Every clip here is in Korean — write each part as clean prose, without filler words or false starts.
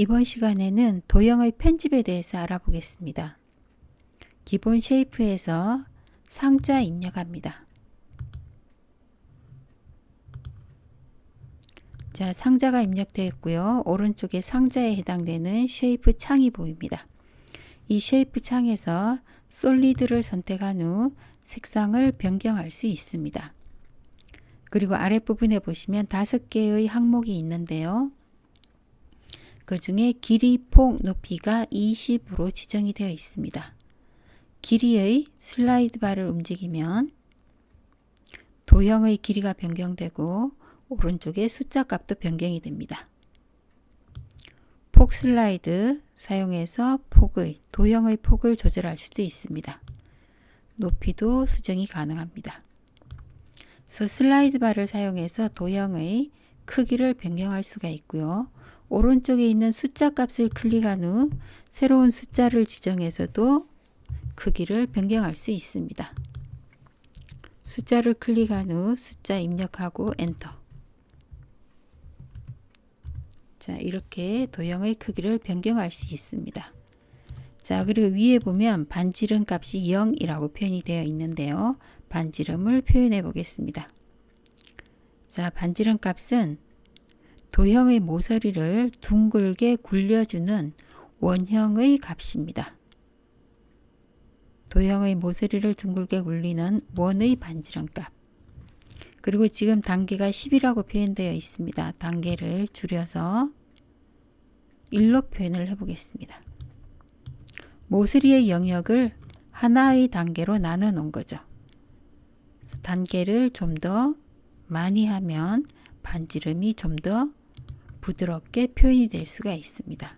이번 시간에는 도형의 편집에 대해서 알아보겠습니다. 기본 쉐이프에서 상자 입력합니다. 자, 상자가 입력되어 있고요. 오른쪽에 상자에 해당되는 쉐이프 창이 보입니다. 이 쉐이프 창에서 솔리드를 선택한 후 색상을 변경할 수 있습니다. 그리고 아랫부분에 보시면 5개의 항목이 있는데요. 그 중에 길이, 폭, 높이가 20으로 지정이 되어 있습니다. 길이의 슬라이드 바를 움직이면 도형의 길이가 변경되고 오른쪽에 숫자 값도 변경이 됩니다. 폭 슬라이드 사용해서 도형의 폭을 조절할 수도 있습니다. 높이도 수정이 가능합니다. 그래서 슬라이드 바를 사용해서 도형의 크기를 변경할 수가 있고요. 오른쪽에 있는 숫자 값을 클릭한 후 새로운 숫자를 지정해서도 크기를 변경할 수 있습니다. 숫자를 클릭한 후 숫자 입력하고 엔터. 자, 이렇게 도형의 크기를 변경할 수 있습니다. 자, 그리고 위에 보면 반지름 값이 0이라고 표현이 되어 있는데요. 반지름을 표현해 보겠습니다. 자, 반지름 값은 도형의 모서리를 둥글게 굴려주는 원형의 값입니다. 도형의 모서리를 둥글게 굴리는 원의 반지름 값. 그리고 지금 단계가 10이라고 표현되어 있습니다. 단계를 줄여서 1로 표현을 해보겠습니다. 모서리의 영역을 하나의 단계로 나눠 놓은 거죠. 단계를 좀 더 많이 하면 반지름이 좀 더 부드럽게 표현이 될 수가 있습니다.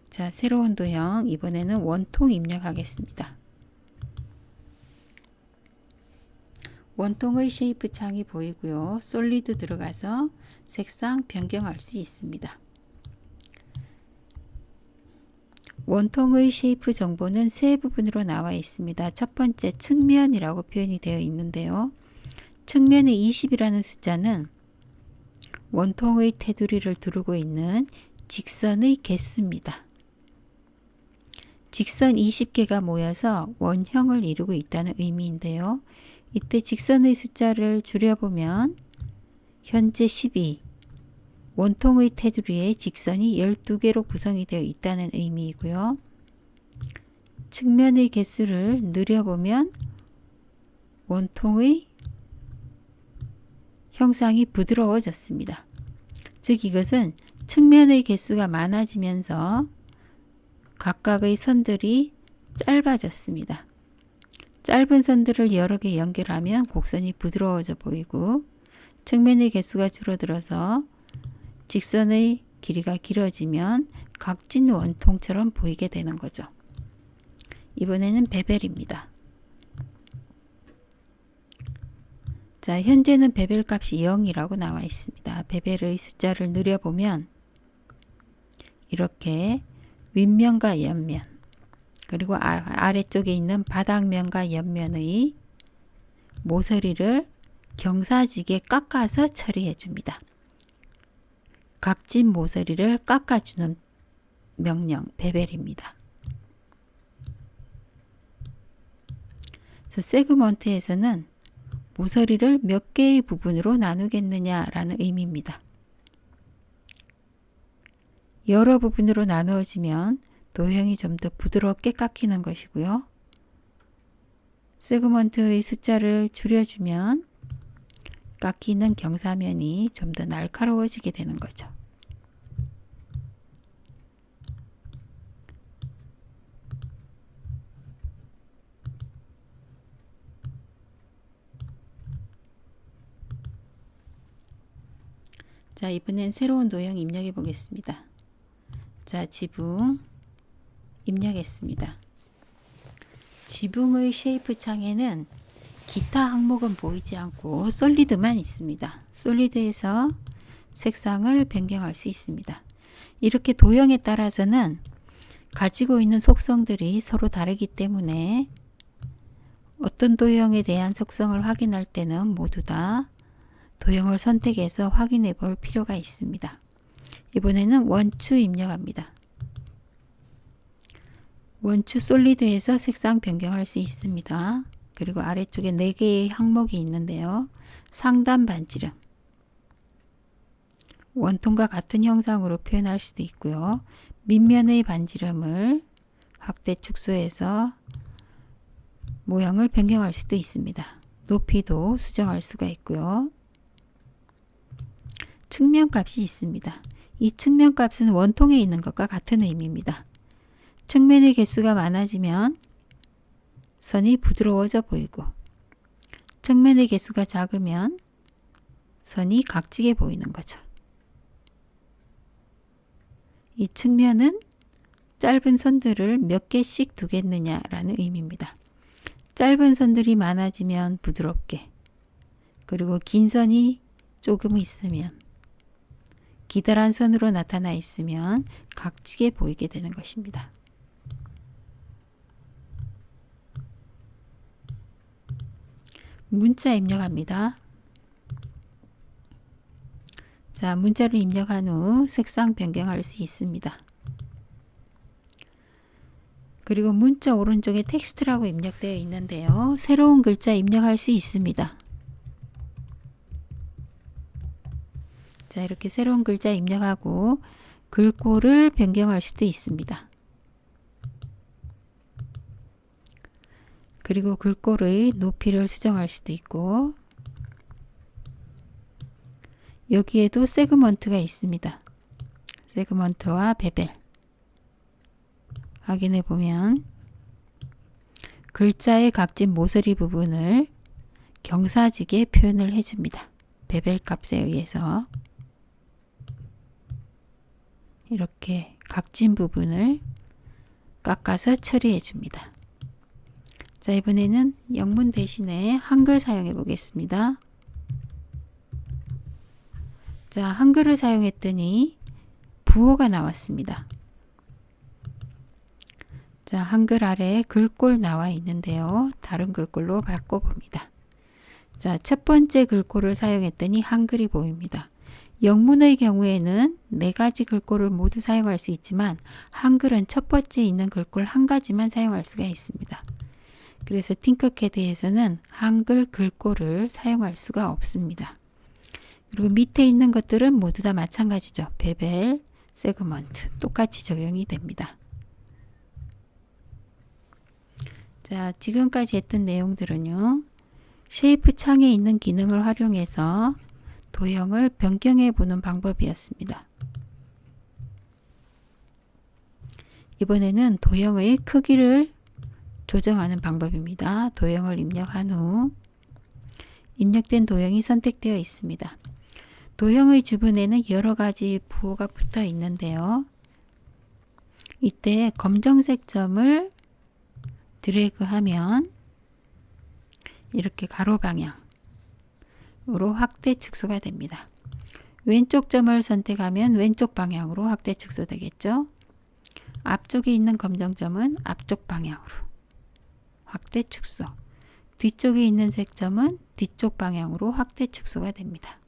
자, 새로운 도형, 이번에는 원통 입력하겠습니다. 원통의 쉐이프 창이 보이고요. 솔리드 들어가서 색상 변경할 수 있습니다. 원통의 쉐이프 정보는 세 부분으로 나와 있습니다. 첫 번째 측면이라고 표현이 되어 있는데요. 측면의 20이라는 숫자는 원통의 테두리를 두르고 있는 직선의 개수입니다. 직선 20개가 모여서 원형을 이루고 있다는 의미인데요. 이때 직선의 숫자를 줄여보면 현재 12, 원통의 테두리에 직선이 12개로 구성이 되어 있다는 의미이고요. 측면의 개수를 늘려보면 원통의 형상이 부드러워졌습니다. 즉 이것은 측면의 개수가 많아지면서 각각의 선들이 짧아졌습니다. 짧은 선들을 여러 개 연결하면 곡선이 부드러워져 보이고 측면의 개수가 줄어들어서 직선의 길이가 길어지면 각진 원통처럼 보이게 되는 거죠. 이번에는 베벨입니다. 자, 현재는 베벨 값이 0이라고 나와 있습니다. 베벨의 숫자를 늘려보면 이렇게 윗면과 옆면 그리고 아래쪽에 있는 바닥면과 옆면의 모서리를 경사지게 깎아서 처리해 줍니다. 각진 모서리를 깎아주는 명령 베벨입니다. 그래서 세그먼트에서는 모서리를 몇 개의 부분으로 나누겠느냐라는 의미입니다. 여러 부분으로 나누어지면 도형이 좀 더 부드럽게 깎이는 것이고요. 세그먼트의 숫자를 줄여주면 깎이는 경사면이 좀 더 날카로워지게 되는 거죠. 자, 이번엔 새로운 도형 입력해 보겠습니다. 자, 지붕 입력했습니다. 지붕의 쉐이프 창에는 기타 항목은 보이지 않고 솔리드만 있습니다. 솔리드에서 색상을 변경할 수 있습니다. 이렇게 도형에 따라서는 가지고 있는 속성들이 서로 다르기 때문에 어떤 도형에 대한 속성을 확인할 때는 모두 다 도형을 선택해서 확인해 볼 필요가 있습니다. 이번에는 원추 입력합니다. 원추 솔리드에서 색상 변경할 수 있습니다. 그리고 아래쪽에 4개의 항목이 있는데요. 상단 반지름, 원통과 같은 형상으로 표현할 수도 있고요. 밑면의 반지름을 확대 축소해서 모양을 변경할 수도 있습니다. 높이도 수정할 수가 있고요. 측면값이 있습니다. 이 측면값은 원통에 있는 것과 같은 의미입니다. 측면의 개수가 많아지면 선이 부드러워져 보이고, 측면의 개수가 작으면 선이 각지게 보이는 거죠. 이 측면은 짧은 선들을 몇 개씩 두겠느냐라는 의미입니다. 짧은 선들이 많아지면 부드럽게, 그리고 긴 선이 조금 있으면, 기다란 선으로 나타나 있으면 각지게 보이게 되는 것입니다. 문자 입력합니다. 자, 문자를 입력한 후 색상 변경할 수 있습니다. 그리고 문자 오른쪽에 텍스트라고 입력되어 있는데요. 새로운 글자 입력할 수 있습니다. 자, 이렇게 새로운 글자 입력하고 글꼴을 변경할 수도 있습니다. 그리고 글꼴의 높이를 수정할 수도 있고, 여기에도 세그먼트가 있습니다. 세그먼트와 베벨 확인해 보면 글자의 각진 모서리 부분을 경사지게 표현을 해줍니다. 베벨 값에 의해서 이렇게 각진 부분을 깎아서 처리해 줍니다. 자, 이번에는 영문 대신에 한글 사용해 보겠습니다. 자, 한글을 사용했더니 부호가 나왔습니다. 자, 한글 아래에 글꼴 나와 있는데요. 다른 글꼴로 바꿔봅니다. 자, 첫 번째 글꼴을 사용했더니 한글이 보입니다. 영문의 경우에는 4가지 글꼴을 모두 사용할 수 있지만 한글은 첫 번째 있는 글꼴 한 가지만 사용할 수가 있습니다. 그래서 팅커캐드에서는 한글 글꼴을 사용할 수가 없습니다. 그리고 밑에 있는 것들은 모두 다 마찬가지죠. 베벨, 세그먼트 똑같이 적용이 됩니다. 자, 지금까지 했던 내용들은요. 쉐이프 창에 있는 기능을 활용해서 도형을 변경해 보는 방법이었습니다. 이번에는 도형의 크기를 조정하는 방법입니다. 도형을 입력한 후 입력된 도형이 선택되어 있습니다. 도형의 주변에는 여러 가지 부호가 붙어 있는데요. 이때 검정색 점을 드래그하면 이렇게 가로 방향으로 확대 축소가 됩니다. 왼쪽 점을 선택하면 왼쪽 방향으로 확대 축소되겠죠. 앞쪽에 있는 검정점은 앞쪽 방향으로 확대 축소, 뒤쪽에 있는 색점은 뒤쪽 방향으로 확대 축소가 됩니다.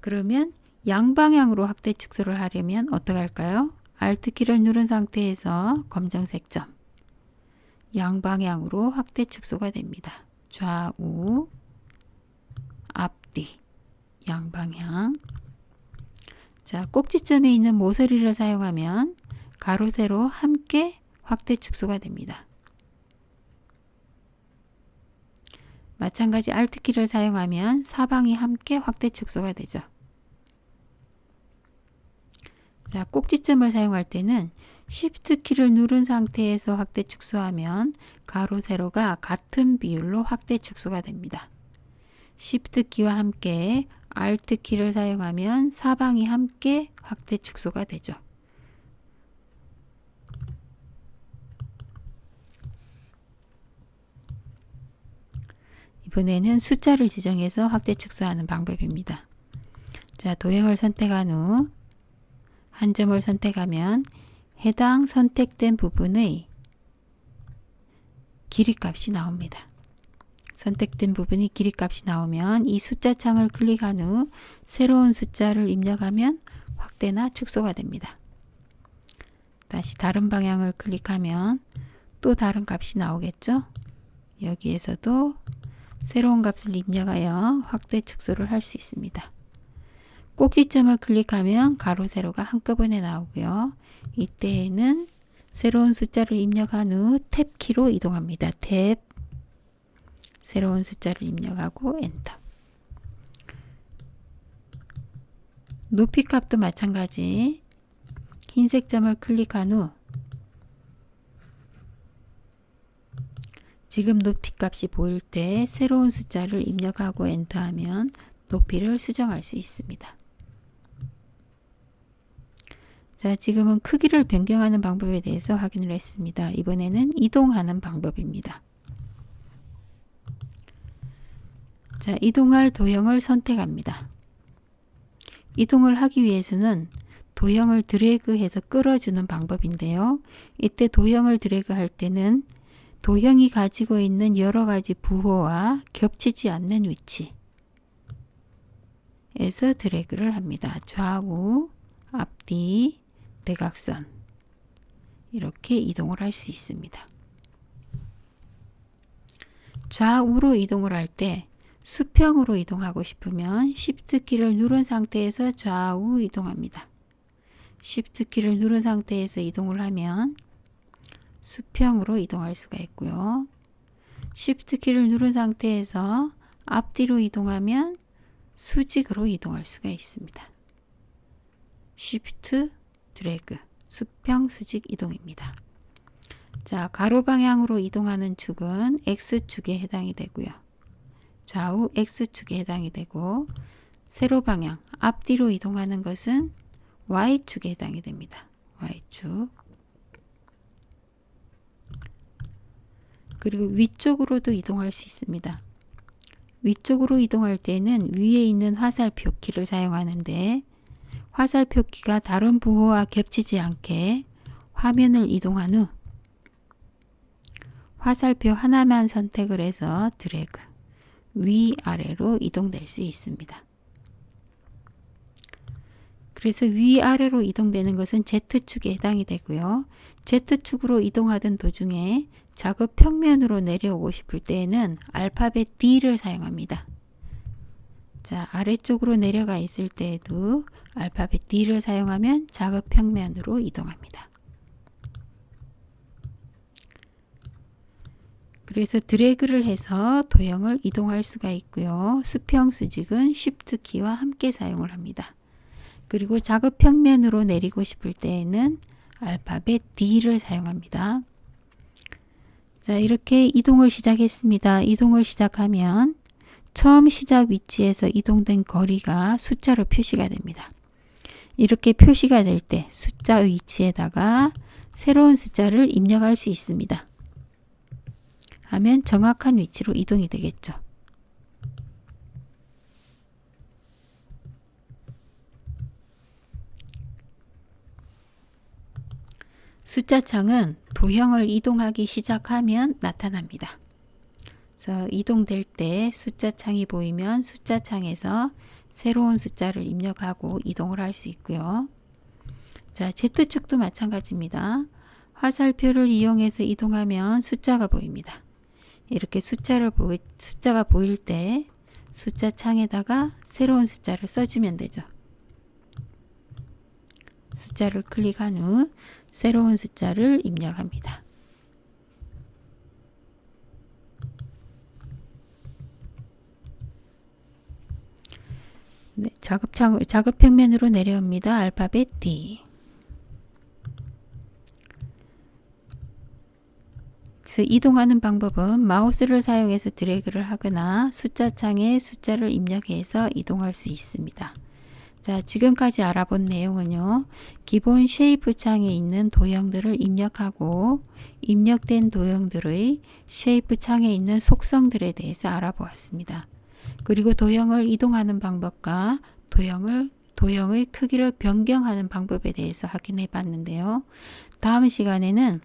그러면 양방향으로 확대 축소를 하려면 어떻게 할까요? Alt키를 누른 상태에서 검정색 점 양방향으로 확대 축소가 됩니다. 좌우, 앞뒤, 양방향. 자, 꼭지점에 있는 모서리를 사용하면 가로, 세로 함께 확대 축소가 됩니다. 마찬가지 Alt키를 사용하면 사방이 함께 확대 축소가 되죠. 자, 꼭지점을 사용할 때는 Shift 키를 누른 상태에서 확대 축소하면 가로, 세로가 같은 비율로 확대 축소가 됩니다. Shift 키와 함께 Alt 키를 사용하면 사방이 함께 확대 축소가 되죠. 이번에는 숫자를 지정해서 확대 축소하는 방법입니다. 자, 도형을 선택한 후 한 점을 선택하면 해당 선택된 부분의 길이 값이 나옵니다. 선택된 부분이 길이값이 나오면 이 숫자 창을 클릭한 후 새로운 숫자를 입력하면 확대나 축소가 됩니다. 다시 다른 방향을 클릭하면 또 다른 값이 나오겠죠. 여기에서도 새로운 값을 입력하여 확대 축소를 할 수 있습니다. 꼭지점을 클릭하면 가로 세로가 한꺼번에 나오고요. 이때에는 새로운 숫자를 입력한 후 탭키로 이동합니다. 탭, 새로운 숫자를 입력하고 엔터. 높이 값도 마찬가지. 흰색 점을 클릭한 후 지금 높이 값이 보일 때 새로운 숫자를 입력하고 엔터하면 높이를 수정할 수 있습니다. 자, 지금은 크기를 변경하는 방법에 대해서 확인을 했습니다. 이번에는 이동하는 방법입니다. 자, 이동할 도형을 선택합니다. 이동을 하기 위해서는 도형을 드래그해서 끌어주는 방법인데요. 이때 도형을 드래그할 때는 도형이 가지고 있는 여러 가지 부호와 겹치지 않는 위치에서 드래그를 합니다. 좌우, 앞뒤, 대각선 이렇게 이동을 할 수 있습니다. 좌우로 이동을 할 때 수평으로 이동하고 싶으면 Shift 키를 누른 상태에서 좌우 이동합니다. Shift 키를 누른 상태에서 이동을 하면 수평으로 이동할 수가 있고요. Shift 키를 누른 상태에서 앞뒤로 이동하면 수직으로 이동할 수가 있습니다. Shift 드래그, 수평 수직 이동입니다. 자, 가로 방향으로 이동하는 축은 X축에 해당이 되고요. 좌우 X축에 해당이 되고 세로 방향, 앞뒤로 이동하는 것은 Y축에 해당이 됩니다. Y축. 그리고 위쪽으로도 이동할 수 있습니다. 위쪽으로 이동할 때는 위에 있는 화살표 키를 사용하는데 화살표 키가 다른 부호와 겹치지 않게 화면을 이동한 후 화살표 하나만 선택을 해서 드래그, 위아래로 이동될 수 있습니다. 그래서 위아래로 이동되는 것은 Z축에 해당이 되고요. Z축으로 이동하던 도중에 작업 평면으로 내려오고 싶을 때에는 알파벳 D를 사용합니다. 자, 아래쪽으로 내려가 있을 때에도 알파벳 D를 사용하면 작업 평면으로 이동합니다. 그래서 드래그를 해서 도형을 이동할 수가 있고요. 수평 수직은 Shift 키와 함께 사용을 합니다. 그리고 작업 평면으로 내리고 싶을 때에는 알파벳 D를 사용합니다. 자, 이렇게 이동을 시작했습니다. 이동을 시작하면 처음 시작 위치에서 이동된 거리가 숫자로 표시가 됩니다. 이렇게 표시가 될 때 숫자 위치에다가 새로운 숫자를 입력할 수 있습니다. 하면 정확한 위치로 이동이 되겠죠. 숫자 창은 도형을 이동하기 시작하면 나타납니다. 그래서 이동될 때 숫자 창이 보이면 숫자 창에서 새로운 숫자를 입력하고 이동을 할 수 있고요. 자, Z축도 마찬가지입니다. 화살표를 이용해서 이동하면 숫자가 보입니다. 이렇게 숫자가 보일 때 숫자 창에다가 새로운 숫자를 써주면 되죠. 숫자를 클릭한 후 새로운 숫자를 입력합니다. 네, 작업 평면으로 내려옵니다. 알파벳 D. 그래서 이동하는 방법은 마우스를 사용해서 드래그를 하거나 숫자 창에 숫자를 입력해서 이동할 수 있습니다. 자, 지금까지 알아본 내용은요. 기본 쉐이프 창에 있는 도형들을 입력하고 입력된 도형들의 쉐이프 창에 있는 속성들에 대해서 알아보았습니다. 그리고 도형을 이동하는 방법과 도형의 크기를 변경하는 방법에 대해서 확인해 봤는데요. 다음 시간에는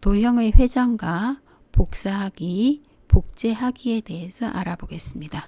도형의 회전과 복사하기, 복제하기에 대해서 알아보겠습니다.